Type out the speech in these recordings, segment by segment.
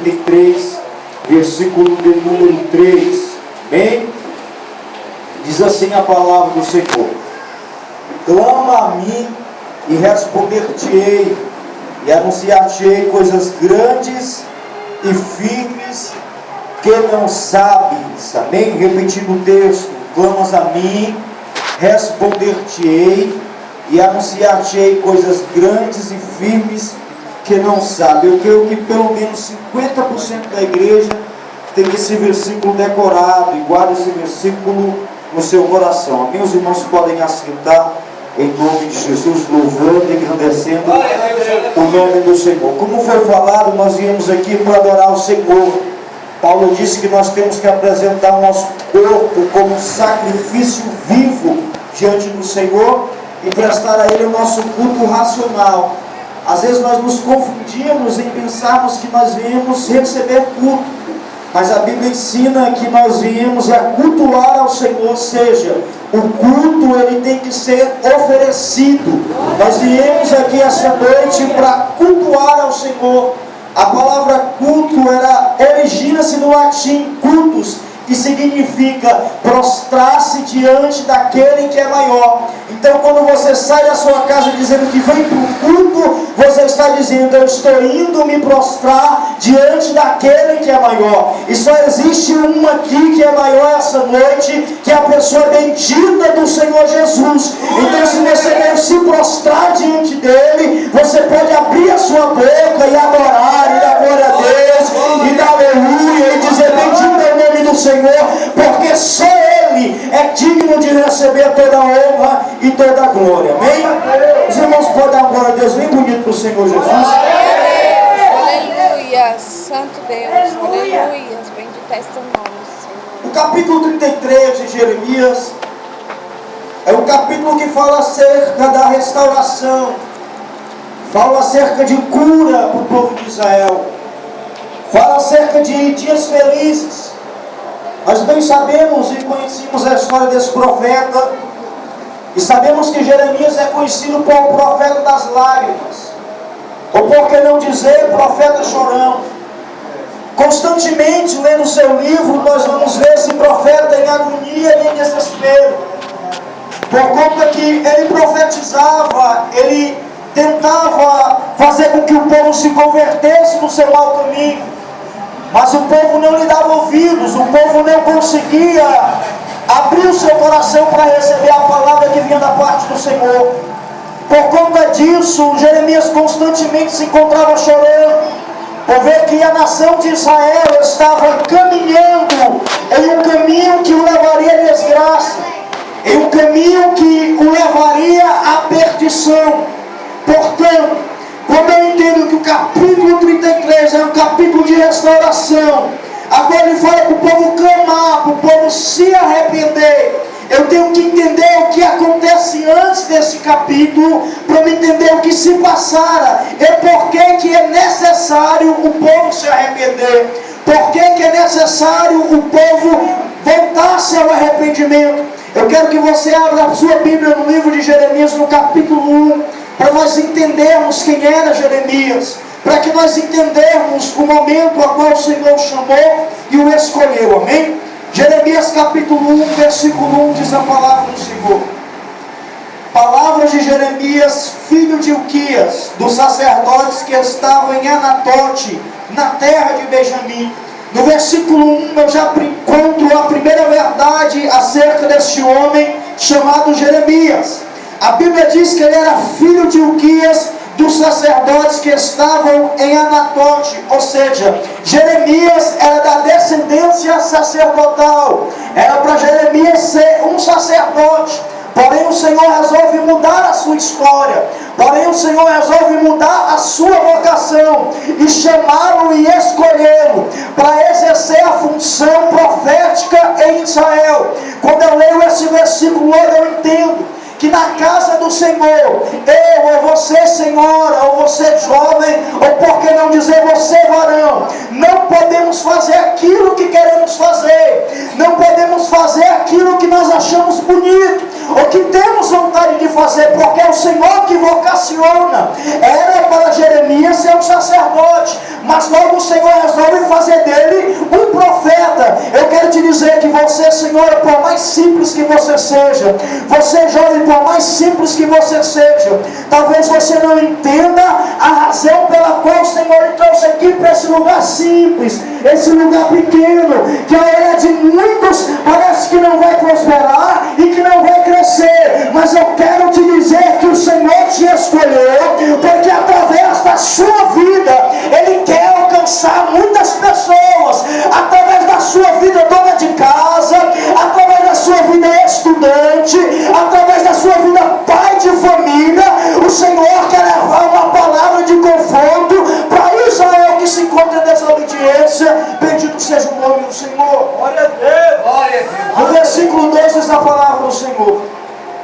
33, versículo de número 3. Bem, diz assim a palavra do Senhor: clama a mim e responder-te-ei, e anunciar-te-ei coisas grandes e firmes que não sabes. Amém? Repetindo o texto: clamas a mim, responder-te-ei e anunciar-te-ei coisas grandes e firmes que não sabe. Eu creio que pelo menos 50% da igreja tem esse versículo decorado e guarda esse versículo no seu coração. Amém? Os irmãos podem assentar em nome de Jesus, louvando e engrandecendo o nome do Senhor. Como foi falado, nós viemos aqui para adorar o Senhor. Paulo disse que nós temos que apresentar o nosso corpo como sacrifício vivo diante do Senhor e prestar a Ele o nosso culto racional. Às vezes nós nos confundimos em pensarmos que nós viemos receber culto, mas a Bíblia ensina que nós viemos a cultuar ao Senhor, ou seja, o culto ele tem que ser oferecido. Nós viemos aqui essa noite para cultuar ao Senhor. A palavra culto origina-se no latim cultus, que significa prostrar-se diante daquele que é maior. Então, quando você sai da sua casa dizendo que vem para o culto, você está dizendo: eu estou indo me prostrar diante daquele que é maior. E só existe um aqui que é maior essa noite, que é a pessoa bendita do Senhor Jesus. Então, se você quer se prostrar diante dele, você pode abrir a sua boca e adorar, e dar glória a Deus, e dar aleluia, e dizer: bendito é o nome do Senhor, porque só Ele é digno de receber toda a honra e toda a glória. Amém? Os irmãos podem dar glória a Deus bem bonito para o Senhor Jesus. Aleluia, Santo Deus, aleluia, bendito és teu nome, Senhor. O capítulo 33 de Jeremias é um capítulo que fala acerca da restauração, fala acerca de cura para o povo de Israel, fala acerca de dias felizes. Nós bem sabemos e conhecemos a história desse profeta, e sabemos que Jeremias é conhecido como o profeta das lágrimas, ou por que não dizer, profeta chorão. Constantemente lendo o seu livro, nós vamos ver esse profeta em agonia e em desespero, por conta que ele profetizava, ele tentava fazer com que o povo se convertesse no seu mau caminho, mas o povo não lhe dava ouvidos, o povo não conseguia abrir o seu coração para receber a palavra que vinha da parte do Senhor. Por conta disso, Jeremias constantemente se encontrava chorando, por ver que a nação de Israel estava caminhando em um caminho que o levaria à desgraça, em um caminho que o levaria à perdição. Portanto, como eu entendo que o capítulo 33 é um capítulo de restauração, agora ele fala para o povo clamar, para o povo se arrepender. Eu tenho que entender o que acontece antes desse capítulo, para me entender o que se passara, e por que é necessário o povo se arrepender, por que é necessário o povo voltar-se ao arrependimento. Eu quero que você abra a sua Bíblia no livro de Jeremias, no capítulo 1, para nós entendermos quem era Jeremias, para que nós entendermos o momento a qual o Senhor o chamou e o escolheu. Amém? Jeremias capítulo 1, versículo 1 diz a palavra do Senhor: palavras de Jeremias, filho de Ilquias, dos sacerdotes que estavam em Anatote, na terra de Benjamim. No versículo 1 eu já encontro a primeira verdade acerca deste homem chamado Jeremias. A Bíblia diz que ele era filho de Ilquias, dos sacerdotes que estavam em Anatote, ou seja, Jeremias era da descendência sacerdotal, era para Jeremias ser um sacerdote. Porém o Senhor resolve mudar a sua história, porém o Senhor resolve mudar a sua vocação e chamá-lo e escolhê-lo para exercer a função profética em Israel. Quando eu leio esse versículo, eu entendo que na casa do Senhor, eu ou você senhora, ou você jovem, ou por que não dizer você varão, não podemos fazer aquilo que queremos fazer, não podemos fazer aquilo que nós achamos bonito, ou que temos vontade de fazer, porque é o Senhor que vocaciona. Era para Jeremias ser um sacerdote, mas logo o Senhor resolve fazer dele um profeta. Eu quero te dizer que você, senhora, por mais simples que você seja, você, jovem, por mais simples que você seja, talvez você não entenda a razão pela qual o Senhor lhe trouxe aqui para esse lugar simples, esse lugar pequeno, que a olhar de muitos parece que não vai prosperar e que não vai crescer, mas eu quero te dizer que o Senhor te escolheu, porque através da sua vida Ele quer alcançar muitas pessoas, através da sua vida dona de casa, através da sua vida estudante, através da sua vida pai de família. O Senhor quer levar uma palavra de conforto para Israel que se encontra em desobediência. Bendito seja o nome do Senhor. Glória a Deus. Glória a Deus. No versículo 2 diz a palavra do Senhor: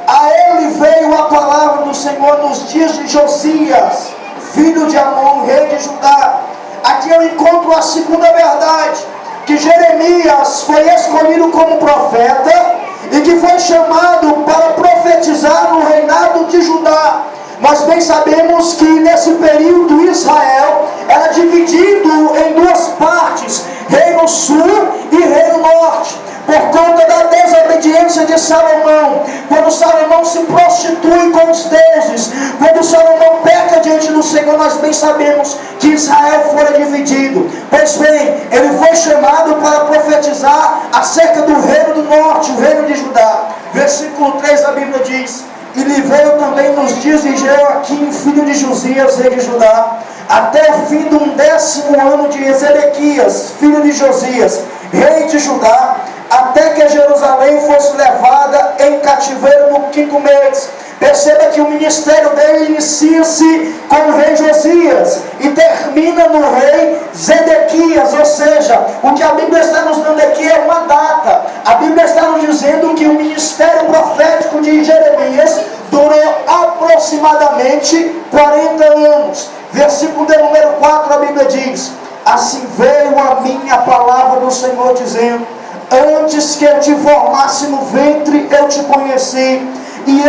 a ele veio a palavra do Senhor nos dias de Josias, filho de Amon, rei de Judá. Aqui eu encontro a segunda verdade, que Jeremias foi escolhido como profeta e que foi chamado para profetizar no reinado de Judá. Nós bem sabemos que nesse período Israel era dividido em duas partes, reino sul e reino norte, por conta da desobediência de Salomão. Quando Salomão se prostitui com os deuses, quando Salomão peca diante do Senhor, nós bem sabemos que Israel fora dividido. Pois bem, ele foi chamado para profetizar acerca do reino do norte, o reino de Judá. Versículo 3 da Bíblia diz: e lhe veio também nos dias de Joaquim, filho de Josias, rei de Judá, até o fim do 10º ano de Ezequias, filho de Josias, rei de Judá, até que Jerusalém fosse levada em cativeiro no 5º mês. Perceba que o ministério dele inicia-se com o rei Josias e termina no rei Zedequias, ou seja, o que a Bíblia está nos dando aqui é uma data. A Bíblia está nos dizendo que o ministério profético de Jeremias durou aproximadamente 40 anos. Versículo de número 4, a Bíblia diz: assim veio a mim a palavra do Senhor dizendo: antes que eu te formasse no ventre, eu te conheci, e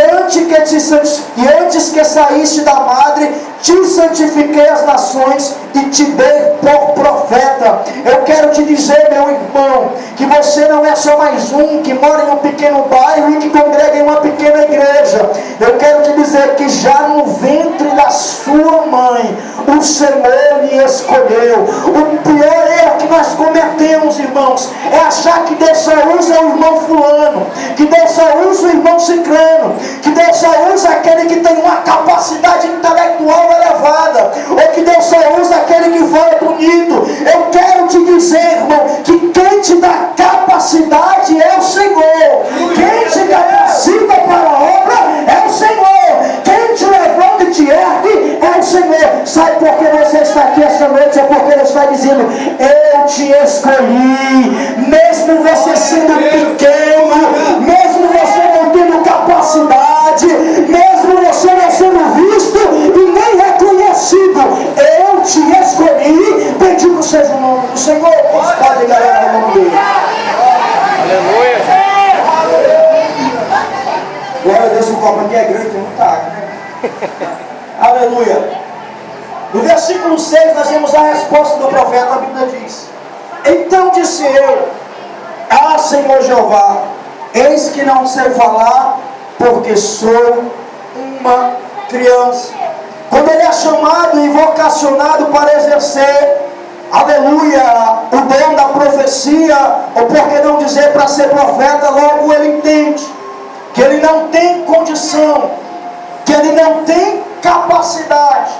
antes que saíste da madre, te santifiquei as nações e te dei por profeta. Eu quero te dizer, meu irmão, que você não é só mais um que mora em um pequeno bairro e que congrega em uma pequena igreja. Eu quero te dizer que já no ventre da sua mãe, o Senhor lhe escolheu. O pior erro que nós cometemos, irmãos, é achar que Deus só usa o irmão fulano, que Deus só usa o irmão ciclano, que Deus só usa aquele que tem uma capacidade intelectual elevada, ou que Deus só usa aquele que fala bonito. Eu quero te dizer, irmão, que quem te dá capacidade é o Senhor. Quem te capacita para a obra é o Senhor. Quem te levanta e te ergue é o Senhor. Sabe por que você está aqui esta noite? É porque Ele está dizendo: eu te escolhi, mesmo você sendo pequeno, mesmo você não tendo capacidade, mesmo você não sendo visto e nem reconhecido, eu te escolhi. Bendito seja o nome do Senhor. Pode galera no nome dele. Aleluia. Glória a Deus, o copo aqui é grande, tem muita água, né? Aleluia. No versículo 6 nós vemos a resposta do profeta. A Bíblia diz: então disse eu: ah, Senhor Jeová, eis que não sei falar, porque sou uma criança. Quando ele é chamado e vocacionado para exercer, aleluia, o dom da profecia, ou por que não dizer para ser profeta, logo ele entende que ele não tem condição, que ele não tem capacidade.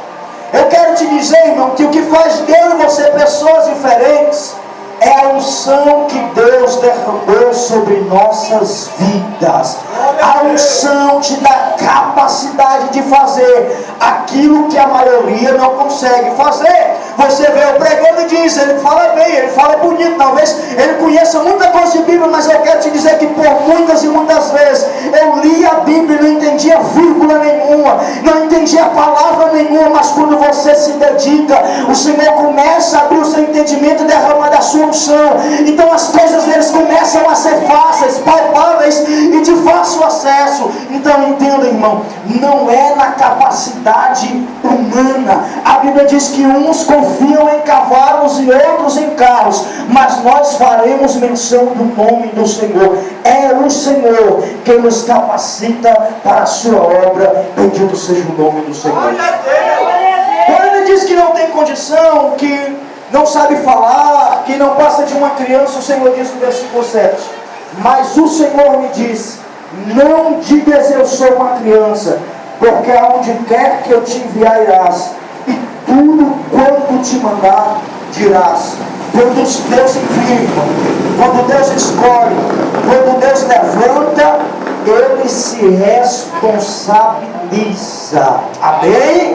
Eu quero te dizer, irmão, que o que faz de eu e você pessoas diferentes é a unção que Deus derramou sobre nossas vidas. A unção te dá capacidade de fazer aquilo que a maioria não consegue fazer. Você vê o pregando e diz: ele fala bem, ele fala bonito, talvez ele conheça muita coisa de Bíblia, mas eu quero te dizer que por muitas e muitas vezes eu li a Bíblia e não entendia vírgula nenhuma, não entendia palavra nenhuma, mas quando você se dedica, o Senhor começa a abrir o seu entendimento e derramar da sua unção. Então as coisas deles começam a ser fáceis, palpáveis e de fácil acesso. Então entenda, irmão, não é na capacidade humana. A Bíblia diz que uns confiam em cavalos e outros em carros, mas nós faremos menção do nome do Senhor. É o Senhor quem nos capacita para a sua obra. Bendito seja o nome do Senhor. Quando ele diz que não tem condição, que não sabe falar, que não passa de uma criança, o Senhor diz no versículo 7: mas o Senhor me diz: não digas eu sou uma criança, porque aonde quer que eu te enviar irás, e tudo quanto te mandar dirás. Quando Deus envia, quando Deus escolhe, quando Deus levanta, Ele se responsabiliza. Amém?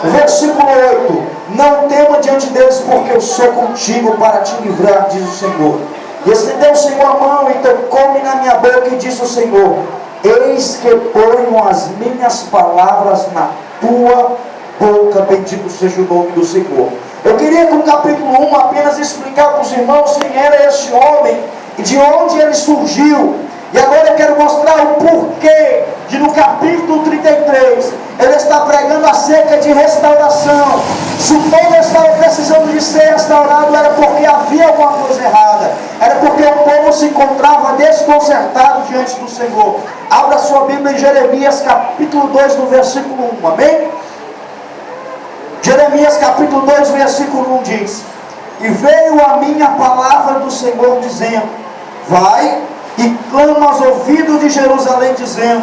Versículo 8: não tema diante deles, porque eu sou contigo para te livrar, diz o Senhor. E estendeu o Senhor a mão e tocou-me na minha boca, e disse o Senhor: eis que ponho as minhas palavras na tua boca. Bendito seja o nome do Senhor. Eu queria com o capítulo 1 apenas explicar para os irmãos quem era esse homem e de onde ele surgiu. E agora eu quero mostrar o porquê de no capítulo 33 ele está pregando acerca de restauração. Se o povo estava precisando de ser restaurado, era porque havia alguma coisa errada, era porque o povo se encontrava desconcertado diante do Senhor. Abra sua Bíblia em Jeremias capítulo 2 no versículo 1, amém? Jeremias capítulo 2 versículo 1 diz: e veio a minha palavra do Senhor dizendo: vai e clama aos ouvidos de Jerusalém, dizendo: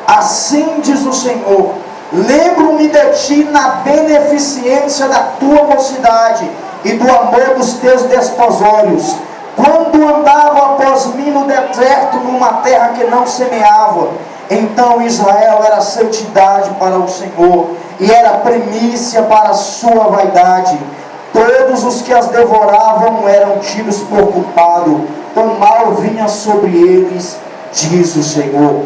assim diz o Senhor, lembro-me de ti na beneficência da tua mocidade e do amor dos teus desposórios, quando andava após mim no deserto, numa terra que não semeava. Então Israel era santidade para o Senhor, e era primícia para a sua vaidade. Todos os que as devoravam eram tidos por culpado, o mal vinha sobre eles, diz o Senhor.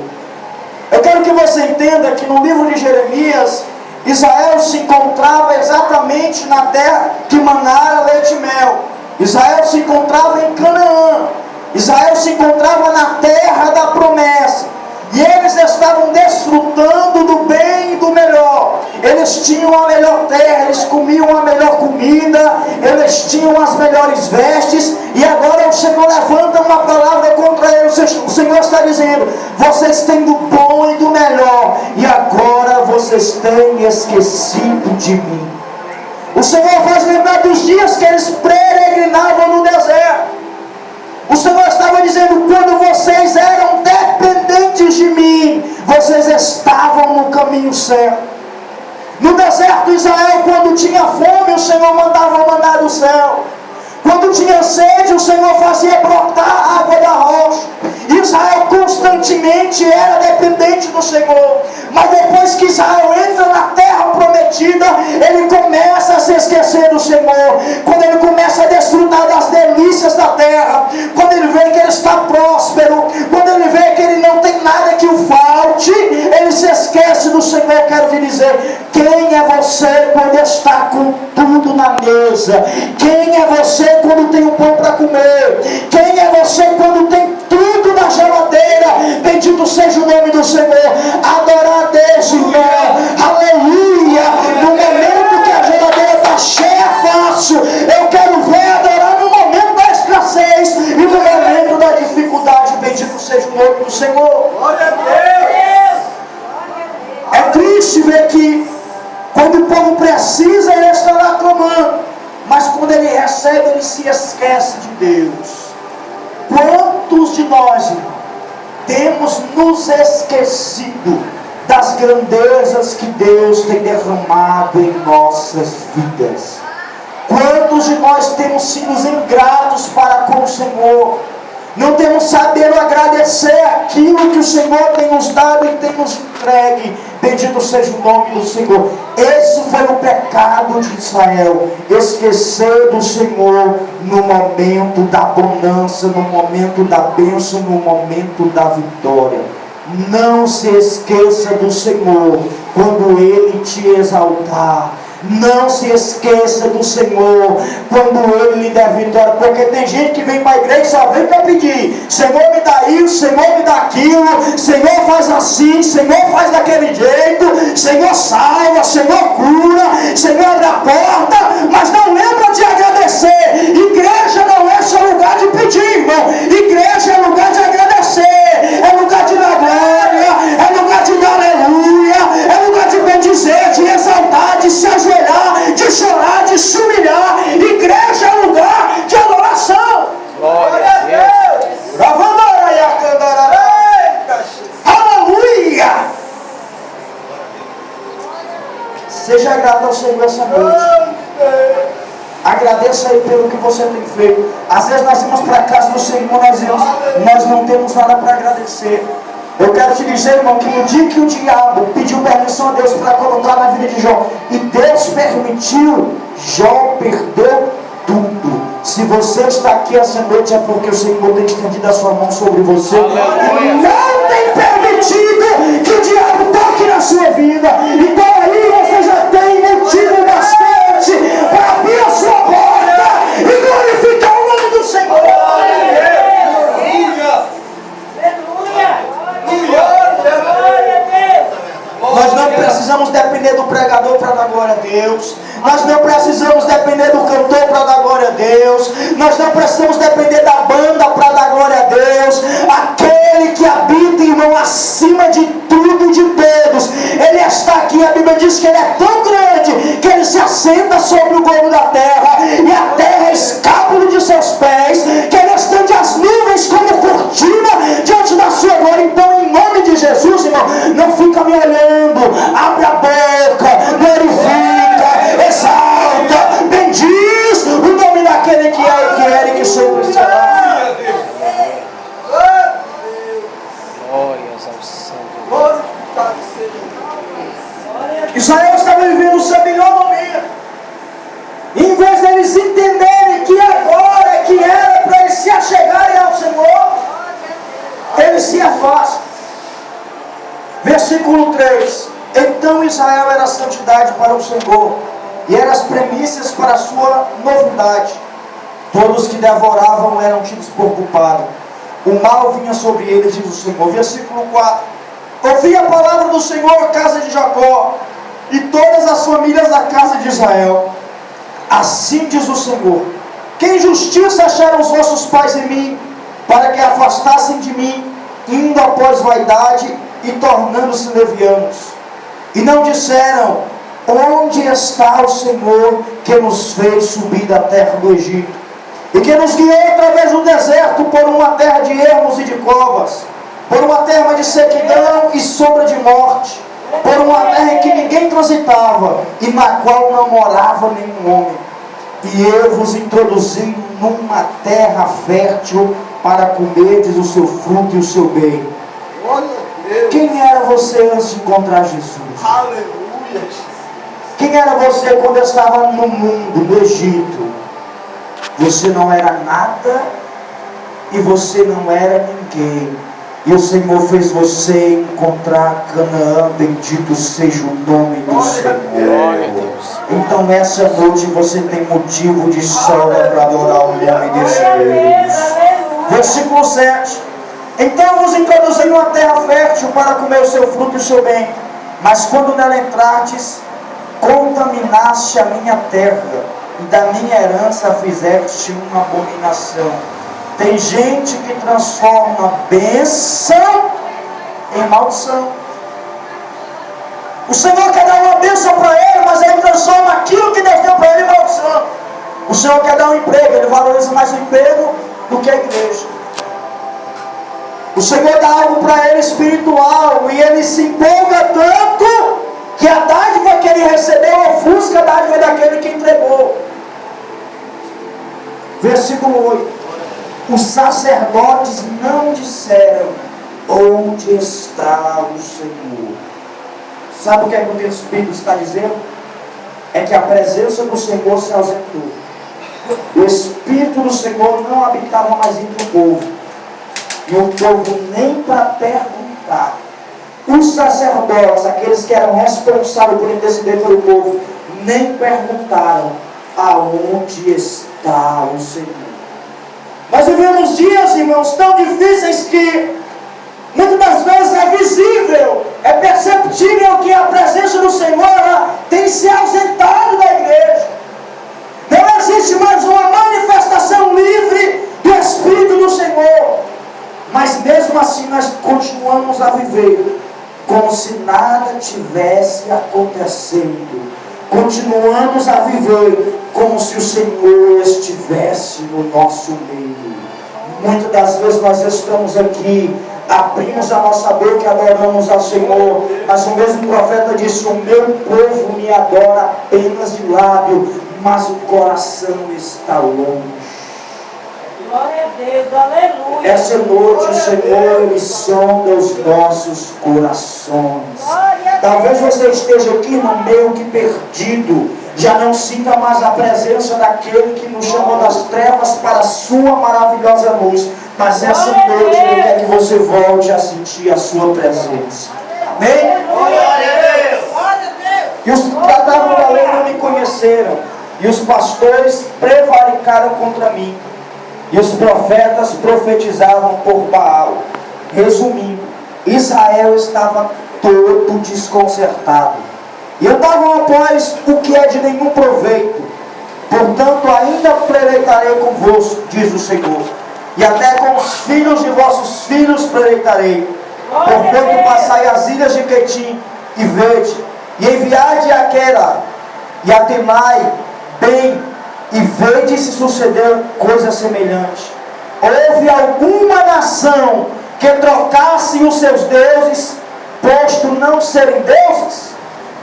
Eu quero que você entenda que no livro de Jeremias, Israel se encontrava exatamente na terra que manara leite e mel. Israel se encontrava em Canaã. Israel se encontrava na terra da promessa. E eles estavam desfrutando do bem e do melhor. Eles tinham a melhor terra, eles comiam a melhor comida, eles tinham as melhores vestes. E agora o Senhor levanta uma palavra contra eles. O Senhor está dizendo: vocês têm do bom e do melhor, e agora vocês têm esquecido de mim. O Senhor faz lembrar dos dias que eles peregrinavam no deserto. O Senhor estava dizendo: quando vocês eram dependentes de mim, vocês estavam no caminho certo. No deserto, Israel, quando tinha fome, o Senhor mandava maná do céu. Quando tinha sede, o Senhor fazia brotar água da rocha. Israel constantemente era dependente do Senhor. Mas depois que Israel entra na terra prometida, ele começa a se esquecer do Senhor. Quando ele começa a desfrutar das delícias da terra, quando ele vê que ele está próspero, quando ele vê que ele não tem nada que o falte, ele se esquece do Senhor. Quero te dizer: quem é você quando está com tudo na mesa? Quem é você quando tem um pão para comer? Quem é você quando tem tudo na geladeira? Bendito seja o nome do Senhor. Adorar a Deus, irmão, aleluia. No momento que a geladeira está cheia, é fácil. Eu quero ver adorar no momento da escassez e no momento da dificuldade. Bendito seja o nome do Senhor. Glória a Deus. É triste ver que quando o povo precisa, ele está lá clamando, mas quando ele recebe, ele se esquece de Deus. Quantos de nós, irmão, temos nos esquecido das grandezas que Deus tem derramado em nossas vidas? Quantos de nós temos sido ingratos para com o Senhor? Não temos sabido agradecer aquilo que o Senhor tem nos dado e tem nos entregue. Bendito seja o nome do Senhor. Esse foi o pecado de Israel: esquecer do Senhor no momento da bonança, no momento da bênção, no momento da vitória. Não se esqueça do Senhor quando Ele te exaltar. Não se esqueça do Senhor quando Ele lhe der vitória. Porque tem gente que vem para a igreja e só vem para pedir: Senhor, me dá isso, Senhor, me dá aquilo, Senhor, faz assim, Senhor, faz daquele jeito, Senhor, salva, Senhor, cura, Senhor, abre a porta, mas não lembra de agradecer. Igreja não é só lugar de pedir, irmão. Igreja é lugar de agradecer, é lugar de dar glória, é lugar de dar aleluia, é lugar de bendizer, de exaltar, de se ajoelhar, de chorar, de se humilhar. Igreja é lugar de adoração. Glória a Deus. Aleluia. Seja grato ao Senhor essa noite. Agradeça aí pelo que você tem feito. Às vezes nós vamos para a casa do Senhor, nós não temos nada para agradecer. Eu quero te dizer, irmão, que no dia que o diabo pediu permissão a Deus para colocar na vida de Jó, e Deus permitiu, Jó perdeu tudo. Se você está aqui essa noite é porque o Senhor tem estendido a sua mão sobre você. Aleluia. E não tem permitido que o diabo toque na sua vida. Então aí você já tem motivo bastante para abrir a sua porta e glorificar o nome do Senhor. Nós não precisamos depender do pregador para dar glória a Deus. Nós não precisamos depender do cantor para dar glória a Deus. Nós não precisamos depender da banda para dar glória a Deus. Aquele que habita, irmão, acima de tudo e de todos, Ele está aqui. A Bíblia diz que Ele é tão grande que Ele se assenta sobre o globo da terra, e a terra é escápulo de seus pés, que Ele estende as nuvens como cortina diante da sua glória. Então, em nome de Jesus, irmão, não fica me olhando, abre a boca, glorifica, exalta, bendiz o nome daquele que é e que era e que sempre será. Glórias ao Senhor. Israel estava vivendo o seu melhor momento. Em vez deles entenderem que agora é que era para eles se achegarem ao Senhor, eles se afastam. Versículo 3: Então Israel era a santidade para o Senhor, e eram as premissas para a sua novidade. Todos que devoravam eram tidos por culpado. O mal vinha sobre eles, diz o Senhor. Versículo 4: Ouvi a palavra do Senhor, casa de Jacó, e todas as famílias da casa de Israel. Assim diz o Senhor: que injustiça acharam os vossos pais em mim, para que afastassem de mim, indo após vaidade e tornando-se levianos. E não disseram: onde está o Senhor que nos fez subir da terra do Egito, e que nos guiou através do deserto por uma terra de ermos e de covas, por uma terra de sequidão e sombra de morte, por uma terra em que ninguém transitava, e na qual não morava nenhum homem. E eu vos introduzi numa terra fértil para comerdes o seu fruto e o seu bem. Quem era você antes de encontrar Jesus? Aleluia. Quem era você quando estava no mundo, no Egito? Você não era nada e você não era ninguém. E o Senhor fez você encontrar Canaã. Bendito seja o nome do Senhor. Glória a Deus. Então nessa noite você tem motivo de sobra para adorar o nome desse Deus. Versículo 7: Então vos introduzi numa terra fértil para comer o seu fruto e o seu bem. Mas quando nela entrastes, contaminaste a minha terra, e da minha herança fizeste uma abominação. Tem gente que transforma bênção em maldição. O Senhor quer dar uma bênção para ele, mas ele transforma aquilo que Deus deu para ele em maldição. O Senhor quer dar um emprego, ele valoriza mais o emprego do que a igreja. O Senhor dá algo para ele espiritual, e ele se empolga tanto que a dádiva que ele recebeu ofusca a dádiva daquele que entregou. Versículo 8: Os sacerdotes não disseram: onde está o Senhor? Sabe o que é que o texto bíblico está dizendo? É que a presença do Senhor se ausentou. O Espírito do Senhor não habitava mais entre o povo. E o povo nem para perguntar perguntar. Os sacerdotes, aqueles que eram responsáveis por interceder pelo povo, nem perguntaram aonde está o Senhor. Nós vivemos dias, irmãos, tão difíceis que muitas das vezes é visível, é perceptível que a presença do Senhor tem se ausentado da igreja. Não existe mais uma manifestação livre do Espírito do Senhor. Mas mesmo assim nós continuamos a viver como se nada tivesse acontecendo. Continuamos a viver como se o Senhor estivesse no nosso meio. Muitas das vezes nós estamos aqui, abrimos a nossa boca e adoramos ao Senhor, mas o mesmo profeta disse: o meu povo me adora apenas de lábio, mas o coração está longe. Glória a Deus, aleluia. Essa noite o Senhor Ele sonda os nossos corações. Talvez você esteja aqui no meio que perdido, já não sinta mais a presença daquele que nos chamou das trevas para a sua maravilhosa luz. Mas essa noite Ele quer que você volte a sentir a sua presença. Amém? Glória a Deus. E os que tratavam da lei não me conheceram, e os pastores prevaricaram contra mim, e os profetas profetizavam por Baal. Resumindo, Israel estava todo desconcertado. E eu dava após o que é de nenhum proveito. Portanto, ainda preleitarei convosco, diz o Senhor, e até com os filhos de vossos filhos preleitarei. Portanto, passai as ilhas de Quetim e vede, e enviai-de a Quera, e a Temai bem, e vede se suceder coisa semelhante. Houve alguma nação que trocasse os seus deuses, posto não serem deuses?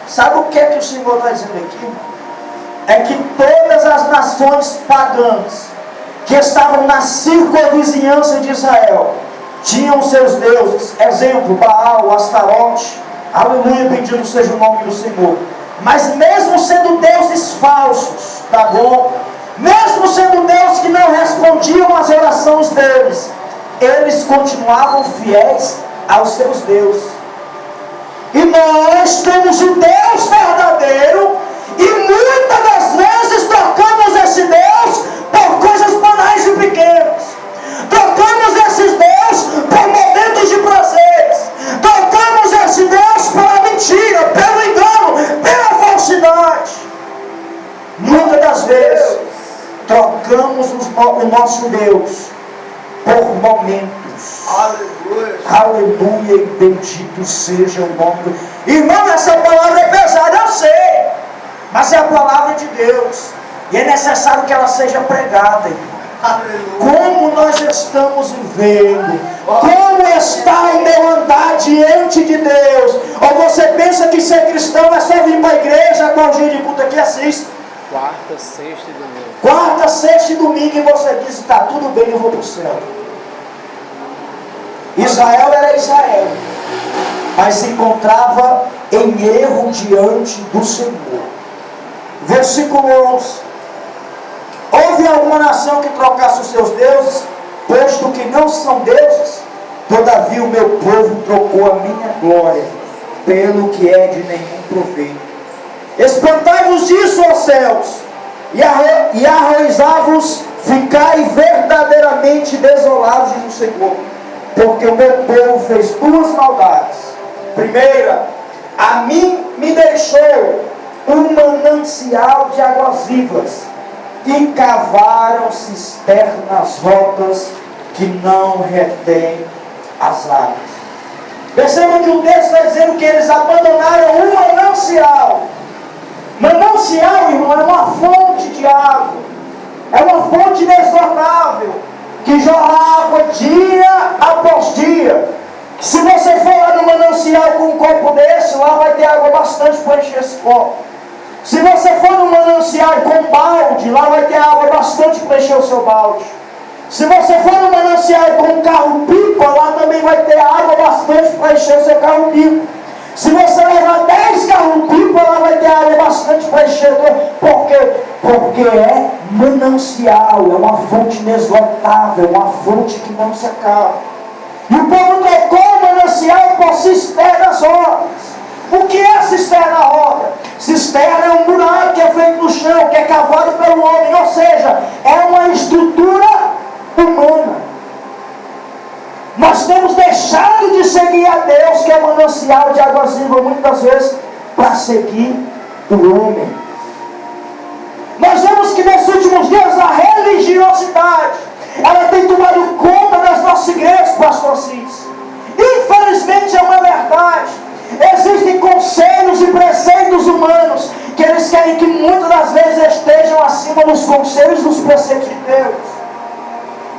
Sabe o que é que o Senhor está dizendo aqui? É que todas as nações pagãs que estavam na circunvizinhança de Israel tinham seus deuses. Exemplo, Baal, Astarote, aleluia, bendito seja o nome do Senhor. Mas mesmo sendo deuses falsos, Dagon, mesmo sendo deuses que não respondiam às orações deles, eles continuavam fiéis aos seus deuses. E nós temos o Deus verdadeiro, e muitas das vezes trocamos esse Deus por coisas banais e pequenas. Trocamos esses Deus por momentos de prazeres. Trocamos esse Deus pela mentira, pelo engano, pela falsidade. Muitas das vezes trocamos o nosso Deus por momentos. Aleluia, e bendito seja o nome do... Irmão, essa palavra é pesada, eu sei, mas é a palavra de Deus, e é necessário que ela seja pregada, irmão. Como nós estamos vivendo, como está o meu andar diante de Deus? Ou você pensa que ser cristão é só vir para a igreja, qual dia de culto aqui assiste? Quarta, sexta e domingo. Quarta, sexta e domingo, e você diz: está tudo bem, eu vou para o céu. Israel era Israel, mas se encontrava em erro diante do Senhor. Versículo 11: houve alguma nação que trocasse os seus deuses, posto que não são deuses? Todavia o meu povo trocou a minha glória pelo que é de nenhum proveito. Espantai-vos disso, ó céus, e arrojai-vos, ficai verdadeiramente desolados, diz o Senhor, porque o meu povo fez duas maldades. Primeira, a mim me deixou um manancial de águas vivas, e cavaram cisternas rotas que não retêm as águas. Percebam que o texto está dizendo que eles abandonaram um manancial. Manancial, irmão, é uma fonte de água, é uma fonte inesgotável, que jorra água dia após dia. Se você for lá no manancial com um copo desse, lá vai ter água bastante para encher esse copo. Se você for no manancial com balde, lá vai ter água bastante para encher o seu balde. Se você for no manancial com um carro-pipa, lá também vai ter água bastante para encher o seu carro-pipa. Se você levar 10 carros-pipa, lá vai ter água bastante para encher. Por quê? Porque é manancial, é uma fonte inesgotável, uma fonte que não se acaba. E o povo trocou o manancial por cisternas rotas. O que é cisterna rota? Cisterna é um buraco que é feito no chão, que é cavado pelo homem, ou seja, é uma estrutura humana. Nós temos deixado de seguir a Deus, que é o manancial de águas vivas, muitas vezes, para seguir o homem. Nós vemos que nesses últimos dias a religiosidade, ela tem tomado conta das nossas igrejas, pastor Cis. Infelizmente é uma verdade. Existem conselhos e preceitos humanos que eles querem que muitas das vezes estejam acima dos conselhos e dos preceitos de Deus.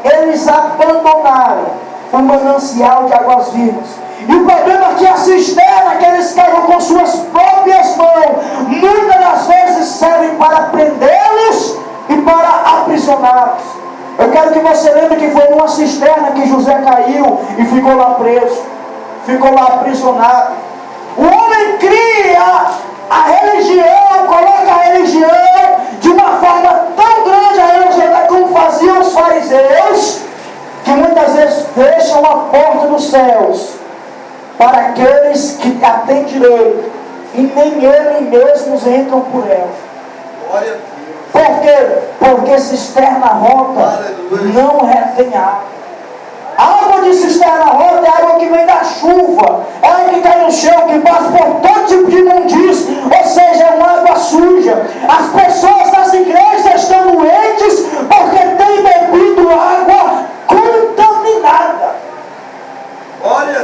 Eles abandonaram o manancial de águas vivas. E o problema é que a cisterna que eles cavam com suas próprias mãos, muitas das vezes servem para prendê-los e para aprisioná-los. Eu quero que você lembre que foi numa cisterna que José caiu e ficou lá preso, ficou lá aprisionado. O homem cria a religião, coloca a religião de uma forma tão grande a religiosidade como faziam os fariseus, que muitas vezes fecham a porta dos céus para aqueles que a têm direito, e nem eles mesmos entram por ela. Glória a Deus. Por quê? Porque cisterna rota não retém água. A água de cisterna rota é água que vem da chuva, é água que cai no chão, que passa por todo tipo de imundície, ou seja, é uma água suja. As pessoas das igrejas estão doentes porque têm bebido água contaminada.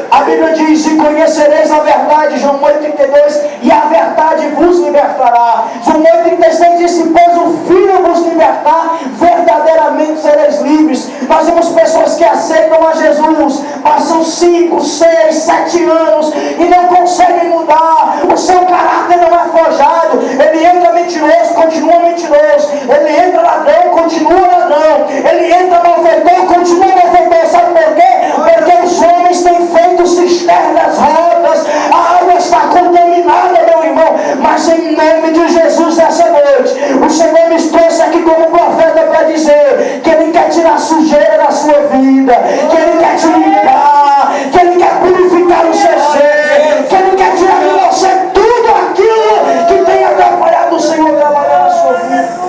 A Bíblia diz: e conhecereis a verdade, João 8,32, e a verdade vos libertará. João 8,36 diz: pois o Filho vos libertar, verdadeiramente sereis livres. Nós vemos pessoas que aceitam a Jesus, passam 5, 6, 7 anos e não conseguem mudar. O seu caráter não é forjado. Ele entra mentiroso, continua mentiroso. Ele entra ladrão, continua ladrão. Ele entra malfeitor, continua malfeitor. Sabe por quê? Porque os homens têm feito cisternas rotas, a água está contaminada, meu irmão. Mas em nome de Jesus, nessa noite, o Senhor me trouxe aqui como profeta para dizer que Ele quer tirar a sujeira da sua vida, que Ele quer te limpar, que Ele quer purificar o seu ser, que Ele quer tirar de você tudo aquilo que tem atrapalhado o Senhor trabalhar na sua vida.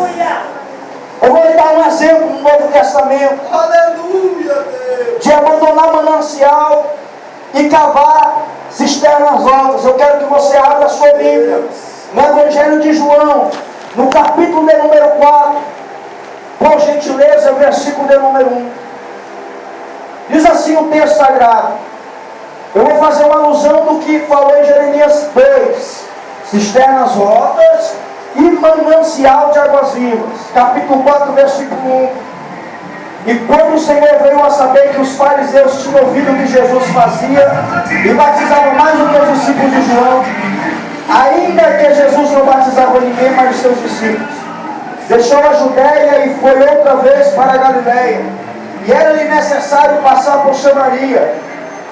Eu vou lhe dar um exemplo no Novo Testamento. Aleluia, Deus. De abandonar manancial e cavar cisternas rotas. Eu quero que você abra a sua Bíblia no Evangelho de João, no capítulo de número 4, por gentileza, versículo de número 1. Diz assim o texto sagrado. Eu vou fazer uma alusão do que falou em Jeremias 2: cisternas rotas e manancial de águas vivas. Capítulo 4, versículo 1. E quando o Senhor veio a saber que os fariseus tinham ouvido o que Jesus fazia e batizava mais do que os discípulos de João, ainda que Jesus não batizava ninguém, mas os seus discípulos, deixou a Judéia e foi outra vez para a Galileia. E era-lhe necessário passar por Samaria,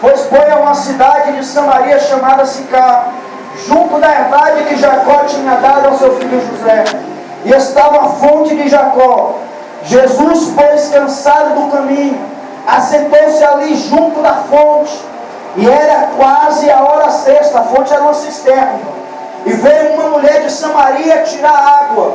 pois foi a uma cidade de Samaria chamada Sicá, junto da herdade que Jacó tinha dado ao seu filho José. E estava a fonte de Jacó. Jesus, pois, cansado do caminho, assentou-se ali junto da fonte. E era quase a hora sexta. A fonte era uma cisterna. E veio uma mulher de Samaria tirar água.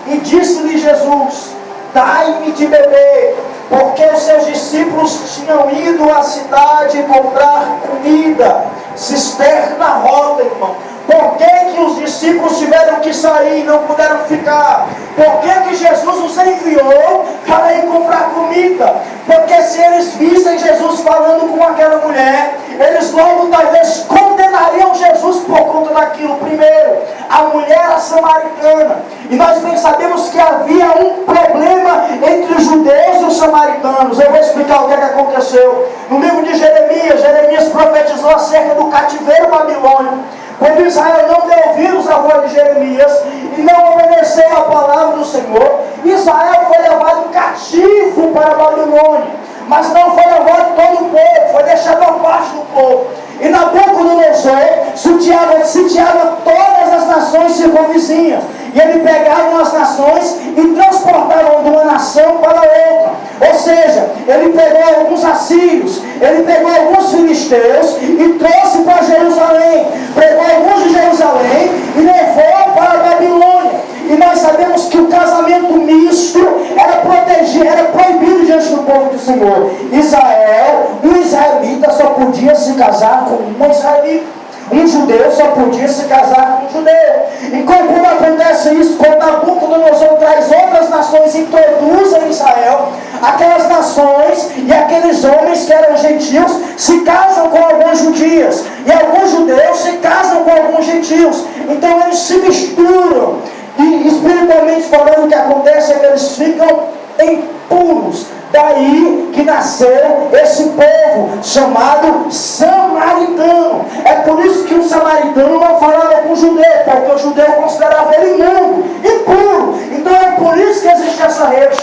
E disse-lhe Jesus: dai-me de beber. Porque os seus discípulos tinham ido à cidade comprar comida. Cisterna rota, irmão. Por que os discípulos tiveram que sair e não puderam ficar? Por que Jesus os enviou para ir comprar comida? Porque se eles vissem Jesus falando com aquela mulher, eles logo talvez condenariam Jesus por conta daquilo. Primeiro, a mulher era samaritana. E nós bem sabemos que havia um problema entre os judeus e os samaritanos. Eu vou explicar o que aconteceu. No livro de Jeremias profetizou acerca do cativeiro babilônico. Quando Israel não deu ouvidos à voz de Jeremias e não obedeceu à palavra do Senhor, Israel foi levado cativo para a Babilônia. Mas não foi levado todo o povo, foi deixado a parte do povo. E Nabucodonosor sitiava todas as nações circunvizinhas. E ele pegava as nações e transportava de uma nação para outra. Ou seja, ele pegou alguns assírios, ele pegou alguns filisteus e trouxe para Jerusalém. Pegou alguns de Jerusalém e levou para a Babilônia. E nós sabemos que o casamento misto era protegido, era proibido diante do povo do Senhor. Israel, um israelita só podia se casar com uma israelita. Um judeu só podia se casar com um judeu. E quando acontece isso, quando Nabucodonosor traz outras nações e introduz em Israel, aquelas nações e aqueles homens que eram gentios se casam com alguns judias. E alguns judeus se casam com alguns gentios. Então eles se misturam. E espiritualmente falando, o que acontece é que eles ficam impuros. Daí que nasceu esse povo chamado samaritano. É por isso que o samaritano não falava com o judeu, porque o judeu considerava ele imundo, impuro. Então é por isso que existe essa rede.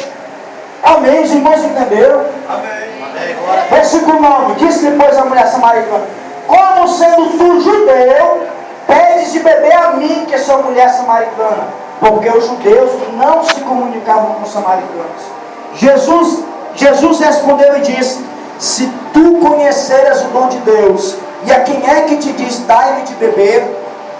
Amém, os irmãos entenderam? Amém. Versículo 9. Disse depois a mulher samaritana: como sendo tu judeu, pedes de beber a mim, que sou mulher samaritana? Porque os judeus não se comunicavam com os samaritanos. Jesus respondeu e disse: se tu conheceras o dom de Deus, e a quem é que te diz dai-me de beber,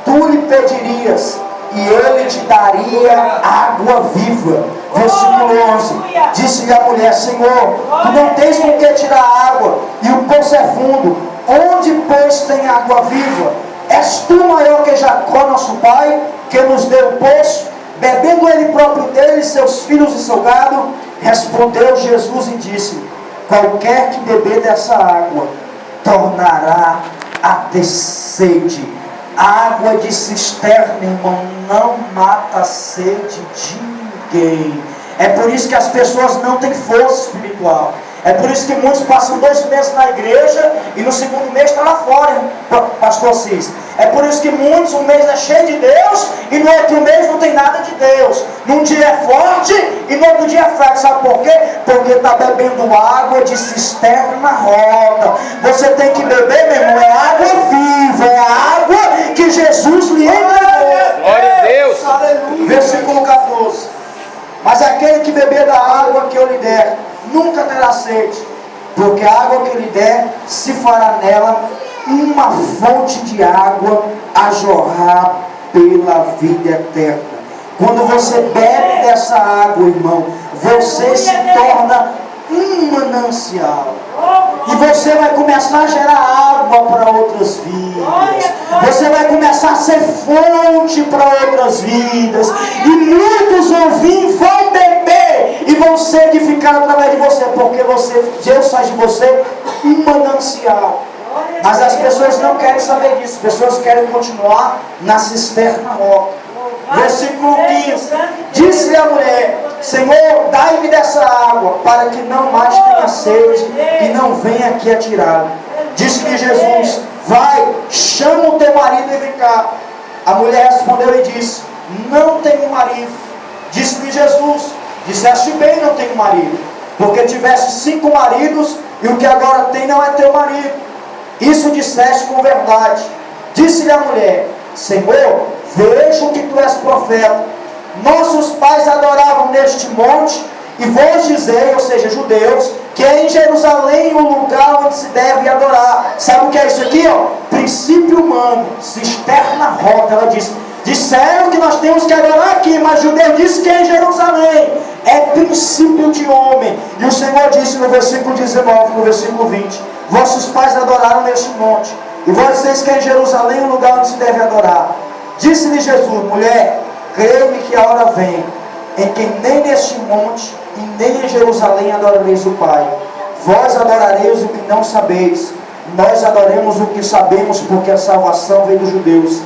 tu lhe pedirias, e ele te daria água viva. Versículo 11. Disse-lhe a mulher: Senhor, tu não tens com que tirar água, e o poço é fundo. Onde, pois, tem água viva? És tu maior que Jacó, nosso pai, que nos deu o poço, bebendo ele próprio dele, seus filhos e seu gado? Respondeu Jesus e disse: qualquer que beber dessa água tornará a ter sede. Água de cisterna, irmão, não mata a sede de ninguém. É por isso que as pessoas não têm força espiritual. É por isso que muitos passam 2 meses na igreja e no segundo mês está lá fora, pastor Cis. É por isso que muitos, um mês é cheio de Deus e no outro mês não tem nada de Deus. Num dia é forte e no outro dia é fraco. Sabe por quê? Porque está bebendo água de cisterna rota. Você tem que beber, meu irmão, é água viva, é água que Jesus lhe entregou. Glória a Deus. Aleluia. Versículo 14. Mas aquele que beber da água que eu lhe der, nunca terá sede, porque a água que eu lhe der se fará nela uma fonte de água a jorrar pela vida eterna. Quando você bebe dessa água, irmão, você se torna um manancial. E você vai começar a gerar água para outras vidas. Você vai começar a ser fonte para outras vidas. E muitos vão beber e vão ser edificados através de você. Porque Deus faz de você um manancial. Mas as pessoas não querem saber disso. As pessoas querem continuar na cisterna rota. Versículo 15. Disse-lhe a mulher: Senhor, dai-me dessa água, para que não mais tenha sede e não venha aqui a tirá-la. Disse-lhe Jesus: vai, chama o teu marido e vem cá. A mulher respondeu e disse: não tenho marido. Disse-lhe Jesus: disseste bem, não tenho marido, porque tiveste 5 maridos e o que agora tem não é teu marido. Isso disseste com verdade. Disse-lhe a mulher: Senhor, vejo que tu és profeta. Nossos pais adoravam neste monte, e vós dizei, ou seja, judeus, que é em Jerusalém o lugar onde se deve adorar. Sabe o que é isso aqui? Princípio humano, cisterna rota. Ela disse: disseram que nós temos que adorar aqui, mas judeu disse que é em Jerusalém. É princípio de homem. E o Senhor disse no versículo 19, no versículo 20: vossos pais adoraram neste monte, e vós dizeis que é em Jerusalém o lugar onde se deve adorar. Disse-lhe Jesus: mulher, creio-me que a hora vem, em que nem neste monte e nem em Jerusalém adorareis o Pai. Vós adorareis o que não sabeis, nós adoremos o que sabemos, porque a salvação vem dos judeus.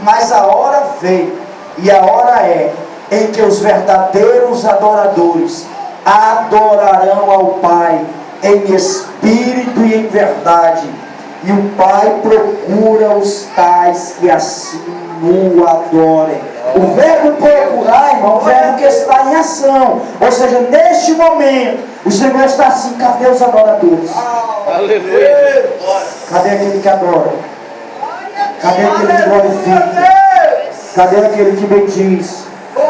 Mas a hora vem, e a hora é, em que os verdadeiros adoradores adorarão ao Pai em espírito e em verdade. E o Pai procura os tais que assim o adorem. O verbo procurar, irmão, é o verbo que está em ação. Ou seja, neste momento, o Senhor está assim: cadê os adoradores? Aleluia. Cadê aquele que adora? Cadê aquele que glorifica? Cadê aquele que bendiz?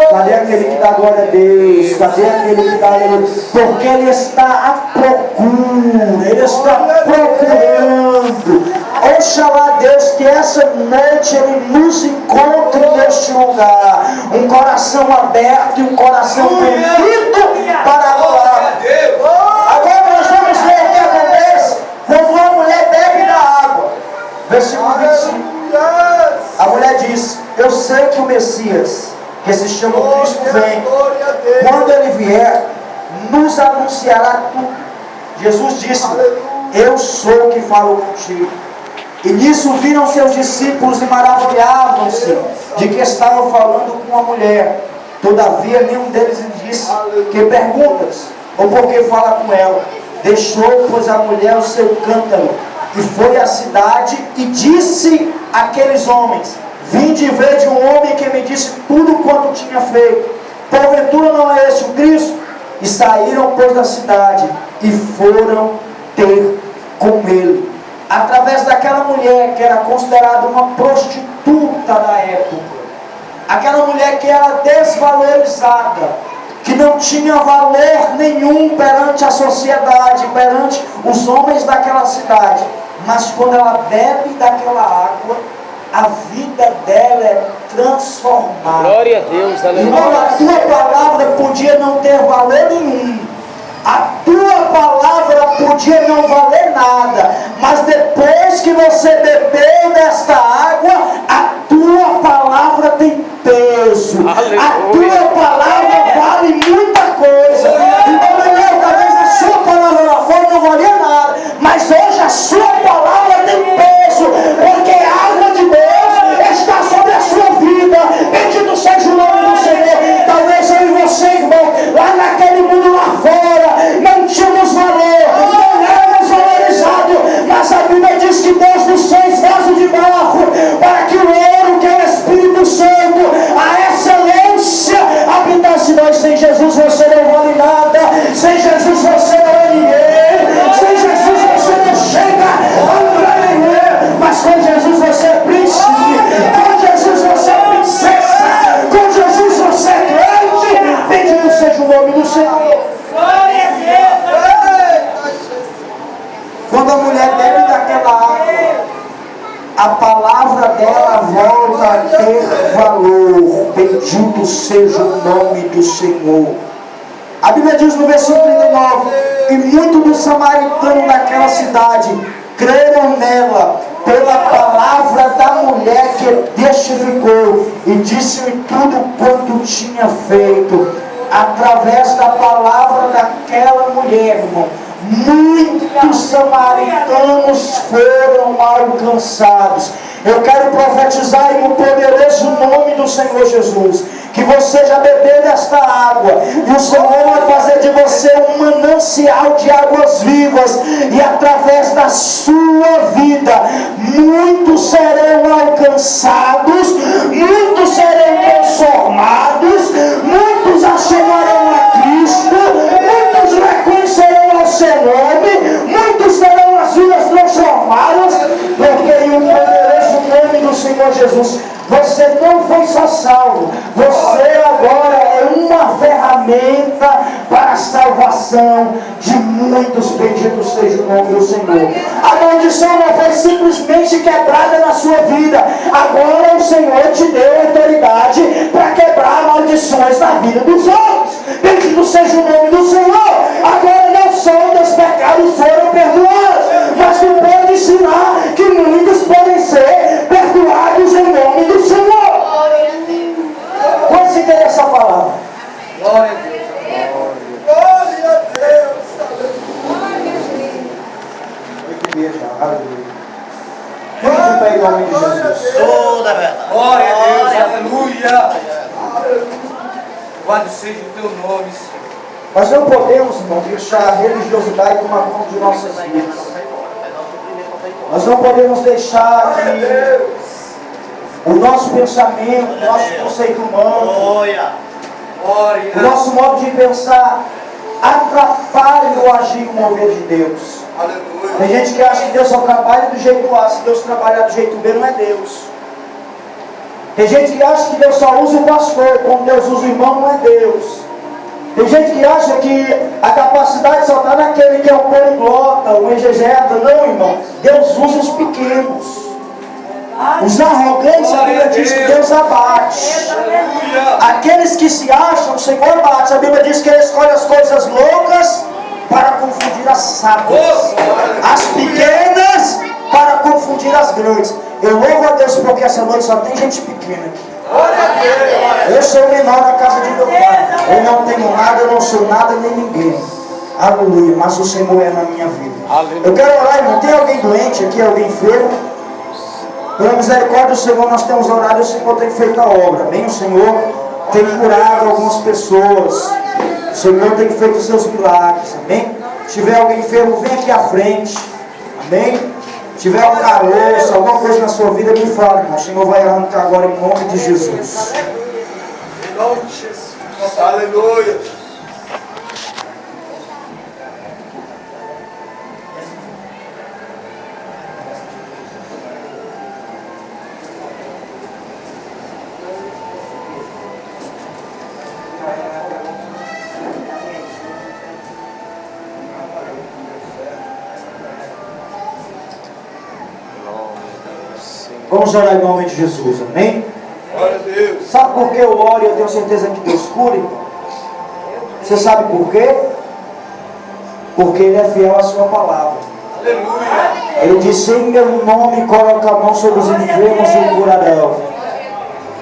Cadê aquele que dá glória a Deus? Cadê aquele que dá aleluia? Porque Ele está à procura, Ele está procurando. Oxalá, Deus, que essa noite Ele nos encontre neste lugar. Um coração aberto e um coração bendito para adorar. Agora nós vamos ver o que acontece quando uma mulher bebe da água. Versículo 25. A mulher diz: eu sei que o Messias, que se chama Cristo, vem. Quando Ele vier, nos anunciará tudo. Jesus disse: eu sou o que falo contigo. E nisso viram seus discípulos e maravilhavam-se de que estavam falando com a mulher. Todavia nenhum deles lhe disse: que perguntas? Ou por que fala com ela? Deixou, pois, a mulher o seu cântaro e foi à cidade e disse àqueles homens: vinde e vede um homem que me disse tudo quanto tinha feito. Porventura não é este o Cristo? E saíram, pois, da cidade e foram ter com ele. Através daquela mulher que era considerada uma prostituta da época, aquela mulher que era desvalorizada, que não tinha valor nenhum perante a sociedade, perante os homens daquela cidade, mas quando ela bebe daquela água, a vida dela é transformada. Glória a Deus, aleluia. Irmão, a tua palavra podia não ter valor nenhum, a tua palavra podia não valer nada, mas depois que você bebeu desta água, a tua palavra tem peso. Aleluia. A tua palavra vale muita coisa. Então, talvez a sua palavra lá fora não valia nada, mas hoje a sua palavra tem peso, porque a água de Deus está sobre a sua vida. Bendito seja o nome do Senhor. Talvez eu e você, irmão, lá naquele mundo lá fora, não tínhamos valor, não éramos valorizados, mas a Bíblia diz que Deus nos fez vaso de barro, para que o ouro, que é o Espírito Santo, a excelência, habitasse em nós. Sem Jesus você não vale nada, sem Jesus você não é ninguém, sem Jesus você não chega a lugar nenhum, mas com Jesus você é príncipe, com Jesus você é princesa, com Jesus você é grande. Bendito seja o nome do Senhor. Glória a Deus. Quando a mulher bebe daquela água, a palavra dela volta a ter valor. Bendito seja o nome do Senhor. A Bíblia diz no versículo 39: e muitos dos samaritanos daquela cidade creram nela pela palavra da mulher que testificou e disse-lhe tudo quanto tinha feito. Através da palavra daquela mulher, irmão, muitos samaritanos foram alcançados. Eu quero profetizar no poderoso nome do Senhor Jesus, que você já bebeu desta água, e o Senhor vai fazer de você um manancial de águas vivas, e através da sua vida, muitos serão alcançados, muitos serão transformados, muitos achegarão a Cristo, muitos reconhecerão ao seu nome, muitos terão as vidas transformadas, porque o poderoso nome do Senhor Jesus, você não foi só salvo, você agora é uma ferramenta para a salvação de muitos. Bendito seja o nome do Senhor. A maldição não foi simplesmente quebrada na sua vida, agora o Senhor te deu autoridade para quebrar maldições na vida dos outros. Bendito seja o nome do Senhor. Agora não só os pecados foram perdoados, mas tu pode ensinar que muitos podem ser perdoados em nome do Senhor. Quantos entendem essa palavra? Glória a Deus. Glória a Deus. Aleluia. Vamos para em nome de Jesus. Toda verdade. Glória a Deus. Aleluia. Louvado seja o teu nome, Senhor. Nós não podemos, irmão, deixar a religiosidade tomar conta de nossas vidas. Nós não podemos deixar que o nosso pensamento, o nosso conceito humano, o nosso modo de pensar atrapalhe o agir e o mover de Deus. Aleluia. Tem gente que acha que Deus só trabalha do jeito A, se Deus trabalhar do jeito B não é Deus. Tem gente que acha que Deus só usa o pastor, como Deus usa o irmão, não é Deus. Tem gente que acha que a capacidade só está naquele que é o poliglota, o exegeta. Não, irmão. Deus usa os pequenos. Os arrogantes, a Bíblia diz que Deus abate. Aqueles que se acham, o Senhor bate. A Bíblia diz que Ele escolhe as coisas loucas para confundir as sábias, as pequenas para confundir as grandes. Eu louvo a Deus porque essa noite só tem gente pequena aqui. Eu sou o menor da casa de meu pai. Eu não tenho nada, eu não sou nada nem ninguém. Aleluia, mas o Senhor é na minha vida. Eu quero orar, irmão. Tem alguém doente aqui, alguém enfermo? Pela misericórdia do Senhor, nós temos orado e o Senhor tem feito a obra. Amém? O Senhor tem curado algumas pessoas. O Senhor tem feito os seus milagres. Amém? Se tiver alguém enfermo, vem aqui à frente. Amém? Se tiver um caroço, alguma coisa na sua vida, me fala, irmão. O Senhor vai arrancar agora em nome de Jesus. Em nome de Jesus. Aleluia. Vamos orar em nome de Jesus, amém? Glória a Deus. Sabe por que eu oro e eu tenho certeza que Deus cura? Você sabe por quê? Porque Ele é fiel à sua palavra. Aleluia. Ele disse: em meu nome coloca a mão sobre os enfermos e o curarão.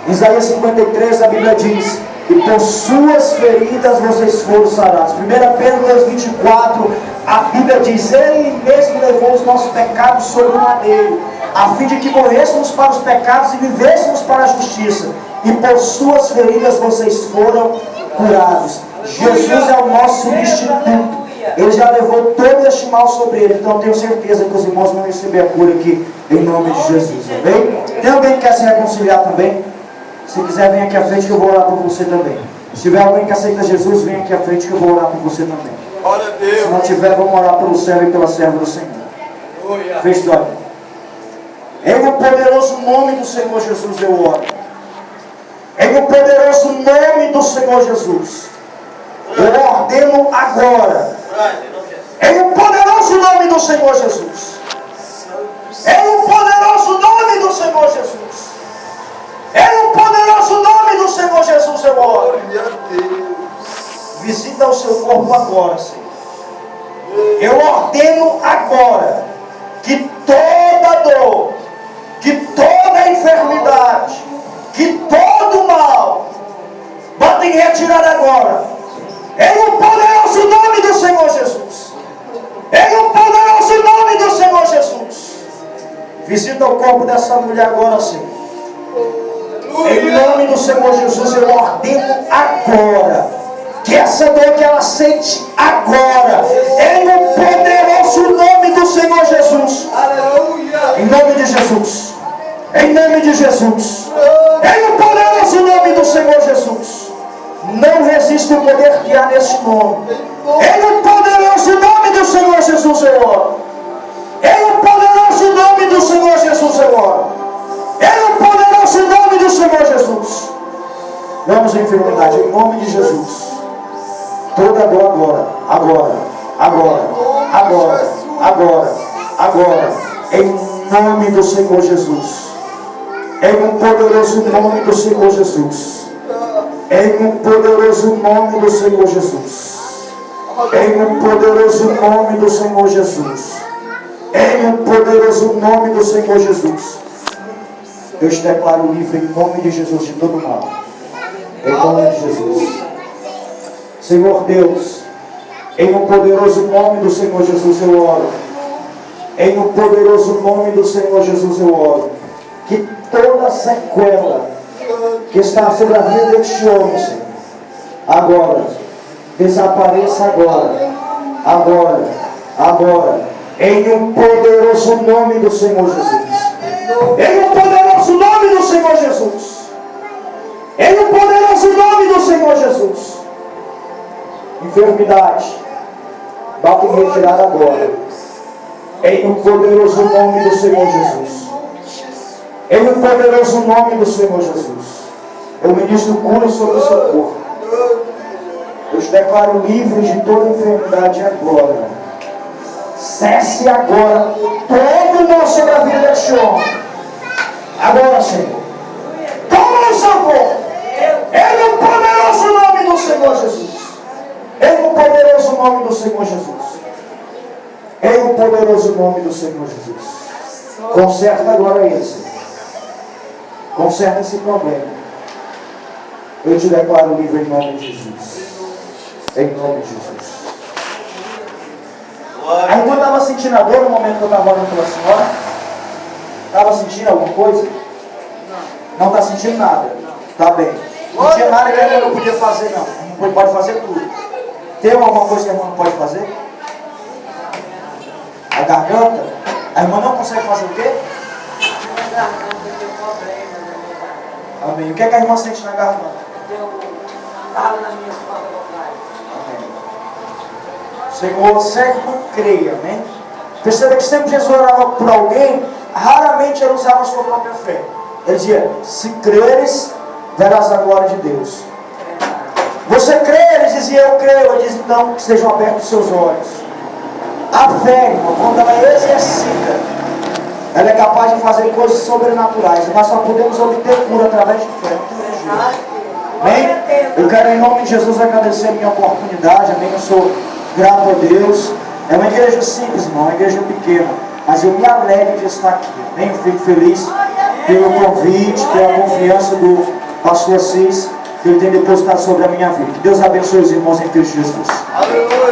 Isaías 53, a Bíblia diz: e por suas feridas vocês foram sarados. 1 Pedro 2,24, a Bíblia diz: Ele mesmo levou os nossos pecados sobre o madeiro, a fim de que morrêssemos para os pecados e vivêssemos para a justiça. E por suas feridas vocês foram curados. Jesus é o nosso substituto. Ele já levou todo este mal sobre ele. Então eu tenho certeza que os irmãos vão receber a cura aqui, em nome de Jesus. Amém? Tem alguém que quer se reconciliar também? Se quiser, vem aqui à frente que eu vou orar por você também. Se tiver alguém que aceita Jesus, vem aqui à frente que eu vou orar por você também. Glória a Deus. Se não tiver, vamos orar pelo servo e pela serva do Senhor. Aleluia. Feche os olhos. Em o poderoso nome do Senhor Jesus eu oro. Em o poderoso nome do Senhor Jesus, eu ordeno agora. Em o poderoso nome do Senhor Jesus. Em o poderoso nome do Senhor Jesus. Em o poderoso nome do Senhor Jesus eu oro. Glória a Deus. Visita o seu corpo agora, Senhor. Eu ordeno agora que toda dor, que toda enfermidade, que todo mal, bota em retirada agora. Em o poderoso nome do Senhor Jesus. Em o poderoso nome do Senhor Jesus. Visita o corpo dessa mulher agora, Senhor. Em nome do Senhor Jesus, eu ordeno agora que essa dor que ela sente agora, em o poderoso nome do Senhor Jesus. Aleluia. Em nome de Jesus. Em nome de Jesus. Em o poderoso nome do Senhor Jesus. Não resista o poder que há nesse nome. Em o poderoso nome do Senhor Jesus eu oro. Em o poderoso nome do Senhor Jesus eu oro. Em o poderoso nome do Senhor Jesus. Vamos em enfermidade, em nome de Jesus. Toda dor agora, agora, agora, agora, agora, agora. Em nome do Senhor Jesus. Em um poderoso nome do Senhor Jesus. Em um poderoso nome do Senhor Jesus. Em um poderoso nome do Senhor Jesus. Em um poderoso nome do Senhor Jesus. Eu te declaro livre em nome de Jesus de todo mal. Em nome de Jesus. Senhor Deus, em um poderoso nome do Senhor Jesus eu oro. Em um poderoso nome do Senhor Jesus eu oro. Que toda sequela que está sobre a vida deste homem, Senhor, agora, desapareça agora, agora, agora, em um poderoso nome do Senhor Jesus. Em um poderoso nome do Senhor Jesus. Em um poderoso nome do Senhor Jesus. Enfermidade, bata em retirada agora. Em um poderoso nome do Senhor Jesus. Em o poderoso nome do Senhor Jesus, eu ministro cura sobre o seu corpo. Eu te declaro livre de toda enfermidade agora. Cesse agora todo o mal sobre a vida deste homem. Agora, Senhor, toma o seu corpo. Em o poderoso nome do Senhor Jesus. Em o poderoso nome do Senhor Jesus. Em o poderoso nome do Senhor Jesus. Conserta agora isso. Conserta esse problema. Eu te declaro livre em nome de Jesus. Em nome de Jesus. A irmã estava sentindo a dor no momento que eu estava orando pela senhora? Estava sentindo alguma coisa? Não está sentindo nada? Está bem. Não tinha nada que a irmã não podia fazer, não. A irmã pode fazer tudo. Tem alguma coisa que a irmã não pode fazer? A garganta? A irmã não consegue fazer o quê? Amém. O que é que a irmã sente na garganta? Senhor, segue com creia, amém? Perceba que sempre Jesus orava por alguém, raramente ele usava a sua própria fé. Ele dizia, se creres, verás a glória de Deus. Você crê? Ele dizia, eu creio. Ele diz, então, que estejam abertos os seus olhos. A fé, irmão, quando ela é exercida, ela é capaz de fazer coisas sobrenaturais. Nós só podemos obter cura através de fé. Amém? Eu quero em nome de Jesus agradecer a minha oportunidade. Amém? Eu sou grato a Deus. É uma igreja simples, irmão, uma igreja pequena. Mas eu me alegro de estar aqui. Amém? Eu fico feliz pelo convite, pela confiança do pastor Assis, que ele tem depositado sobre a minha vida. Que Deus abençoe os irmãos em Cristo Jesus. Aleluia.